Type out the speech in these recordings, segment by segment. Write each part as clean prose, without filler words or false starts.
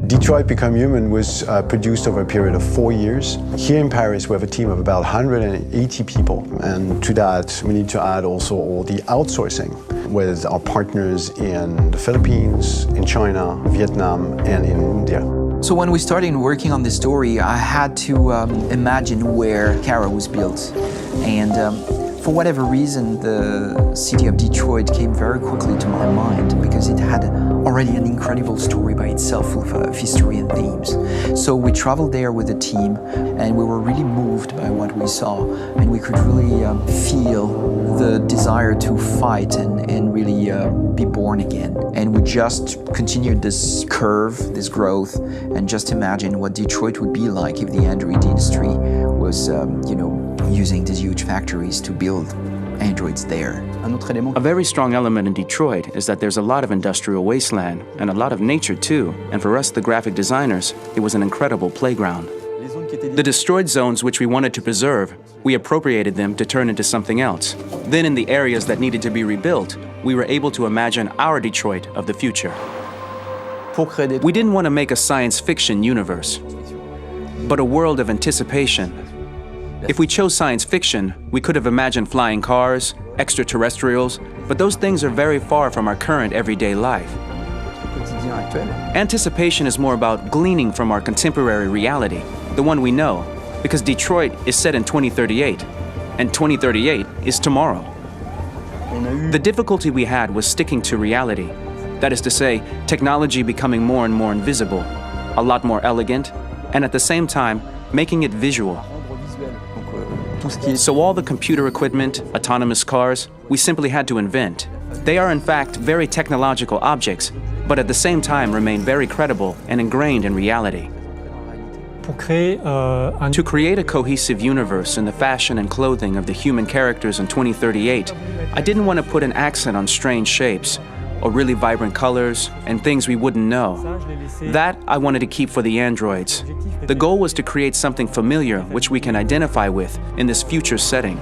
Detroit Become Human was produced over a period of 4 years. Here in Paris, we have a team of about 180 people. And to that, we need to add also all the outsourcing with our partners in the Philippines, in China, Vietnam, and in India. So when we started working on this story, I had to imagine where Kara was built. And for whatever reason, the city of Detroit came very quickly to my mind because it had already an incredible story by itself of history and themes. So we traveled there with the team and we were really moved by what we saw, and we could really feel the desire to fight and really be born again. And we just continued this curve, this growth, and just imagine what Detroit would be like if the Android industry was, using these huge factories to build androids there. A very strong element in Detroit is that there's a lot of industrial wasteland and a lot of nature too, and for us, the graphic designers, it was an incredible playground. The destroyed zones which we wanted to preserve, we appropriated them to turn into something else. Then in the areas that needed to be rebuilt, we were able to imagine our Detroit of the future. We didn't want to make a science fiction universe, but a world of anticipation. If we chose science fiction, we could have imagined flying cars, extraterrestrials, but those things are very far from our current everyday life. Anticipation is more about gleaning from our contemporary reality, the one we know, because Detroit is set in 2038, and 2038 is tomorrow. The difficulty we had was sticking to reality. That is to say, technology becoming more and more invisible, a lot more elegant, and at the same time, making it visual. So all the computer equipment, autonomous cars, we simply had to invent. They are in fact very technological objects, but at the same time remain very credible and ingrained in reality. To create a cohesive universe in the fashion and clothing of the human characters in 2038, I didn't want to put an accent on strange shapes, or really vibrant colors, and things we wouldn't know. That I wanted to keep for the androids. The goal was to create something familiar which we can identify with in this future setting.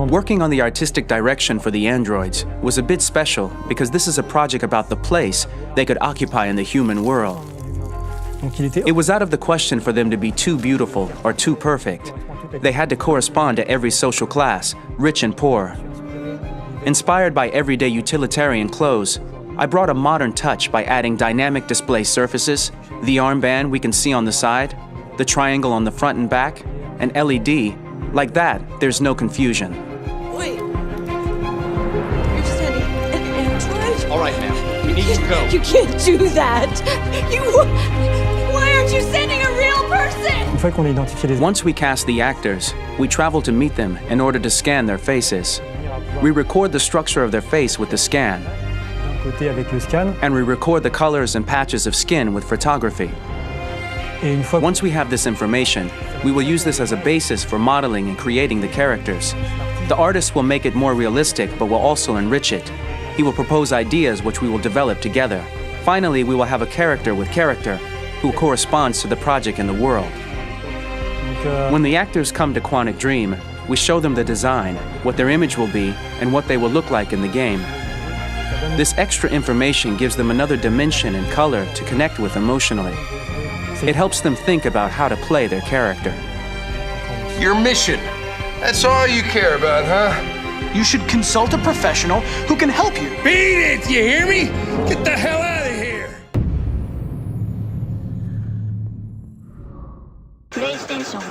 Working on the artistic direction for the androids was a bit special because this is a project about the place they could occupy in the human world. It was out of the question for them to be too beautiful or too perfect. They had to correspond to every social class, rich and poor. Inspired by everyday utilitarian clothes, I brought a modern touch by adding dynamic display surfaces, the armband we can see on the side, the triangle on the front and back, and LED. Like that, there's no confusion. Wait. You're sending an android? All right, ma'am. We need to go. You can't do that. Why aren't you sending a real person? Once we cast the actors, we travel to meet them in order to scan their faces. We record the structure of their face with the scan. And we record the colors and patches of skin with photography. Once we have this information, we will use this as a basis for modeling and creating the characters. The artist will make it more realistic, but will also enrich it. He will propose ideas which we will develop together. Finally, we will have a character with character who corresponds to the project in the world. When the actors come to Quantic Dream, we show them the design, what their image will be, and what they will look like in the game. This extra information gives them another dimension and color to connect with emotionally. It helps them think about how to play their character. Your mission. That's all you care about, huh? You should consult a professional who can help you. Beat it, you hear me? Get the hell out of here! PlayStation